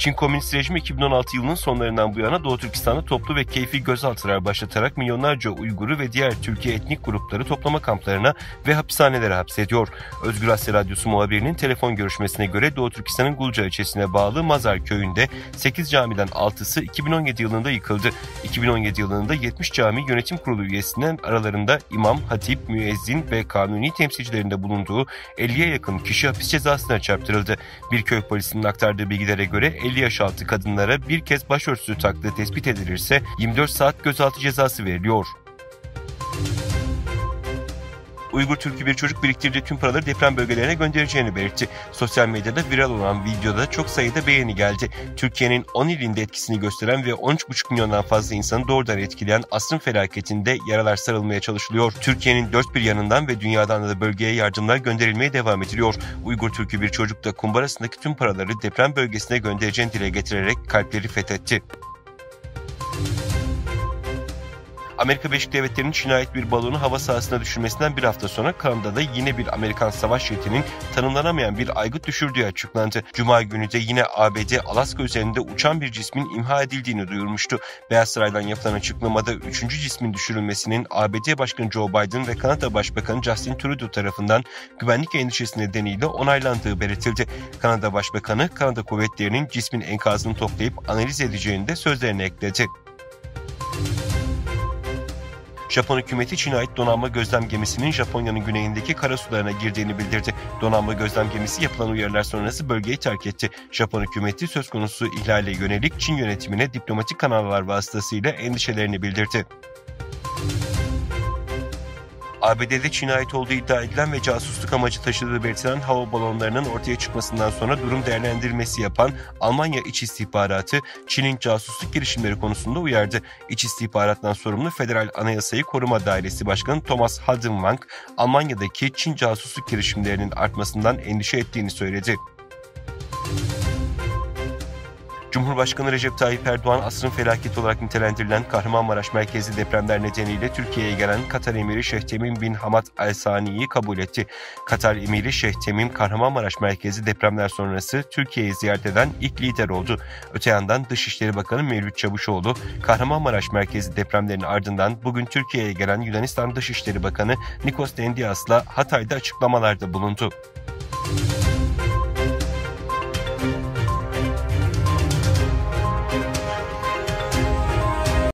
Çin Komünist Rejimi 2016 yılının sonlarından bu yana Doğu Türkistan'da toplu ve keyfi gözaltılar başlatarak milyonlarca Uygur'u ve diğer Türkiye etnik grupları toplama kamplarına ve hapishanelere hapsediyor. Özgür Asya Radyosu muhabirinin telefon görüşmesine göre Doğu Türkistan'ın Gulca ilçesine bağlı Mazar köyünde 8 camiden 6'sı 2017 yılında yıkıldı. 2017 yılında 70 cami yönetim kurulu üyesinden aralarında imam, hatip, müezzin ve kanuni temsilcilerinde bulunduğu 50'ye yakın kişi hapis cezasına çarptırıldı. Bir köy polisinin aktardığı bilgilere göre 50 yaş altı kadınlara bir kez başörtüsü taktığı tespit edilirse 24 saat gözaltı cezası veriliyor. Uygur Türk'ü bir çocuk biriktirdiği tüm paraları deprem bölgelerine göndereceğini belirtti. Sosyal medyada viral olan videoda çok sayıda beğeni geldi. Türkiye'nin 10 ilinde etkisini gösteren ve 13,5 milyondan fazla insanı doğrudan etkileyen asrın felaketinde yaralar sarılmaya çalışılıyor. Türkiye'nin dört bir yanından ve dünyadan da bölgeye yardımlar gönderilmeye devam ediliyor. Uygur Türk'ü bir çocuk da kumbarasındaki tüm paraları deprem bölgesine göndereceğini dile getirerek kalpleri fethetti. Amerika Birleşik Devletleri'nin Çin'e ait bir balonu hava sahasına düşürmesinden bir hafta sonra Kanada'da yine bir Amerikan savaş jetinin tanımlanamayan bir aygıt düşürdüğü açıklandı. Cuma günü de yine ABD Alaska üzerinde uçan bir cismin imha edildiğini duyurmuştu. Beyaz Saray'dan yapılan açıklamada 3. cismin düşürülmesinin ABD Başkanı Joe Biden ve Kanada Başbakanı Justin Trudeau tarafından güvenlik endişesi nedeniyle onaylandığı belirtildi. Kanada Başbakanı, Kanada kuvvetlerinin cismin enkazını toplayıp analiz edeceğini de sözlerine ekledi. Japon hükümeti Çin'e ait donanma gözlem gemisinin Japonya'nın güneyindeki karasularına girdiğini bildirdi. Donanma gözlem gemisi yapılan uyarılar sonrası bölgeyi terk etti. Japon hükümeti söz konusu ihlale yönelik Çin yönetimine diplomatik kanallar vasıtasıyla endişelerini bildirdi. ABD'de Çin'e ait olduğu iddia edilen ve casusluk amacı taşıdığı belirtilen hava balonlarının ortaya çıkmasından sonra durum değerlendirmesi yapan Almanya İç İstihbaratı, Çin'in casusluk girişimleri konusunda uyardı. İç İstihbarattan sorumlu Federal Anayasayı Koruma Dairesi Başkanı Thomas Haldenwang, Almanya'daki Çin casusluk girişimlerinin artmasından endişe ettiğini söyledi. Cumhurbaşkanı Recep Tayyip Erdoğan asrın felaketi olarak nitelendirilen Kahramanmaraş merkezli depremler nedeniyle Türkiye'ye gelen Katar Emiri Şeyh Temim bin Hamad Al Sani'yi kabul etti. Katar Emiri Şeyh Temim, Kahramanmaraş merkezli depremler sonrası Türkiye'yi ziyaret eden ilk lider oldu. Öte yandan Dışişleri Bakanı Mevlüt Çavuşoğlu, Kahramanmaraş merkezli depremlerin ardından bugün Türkiye'ye gelen Yunanistan Dışişleri Bakanı Nikos Dendias'la Hatay'da açıklamalarda bulundu.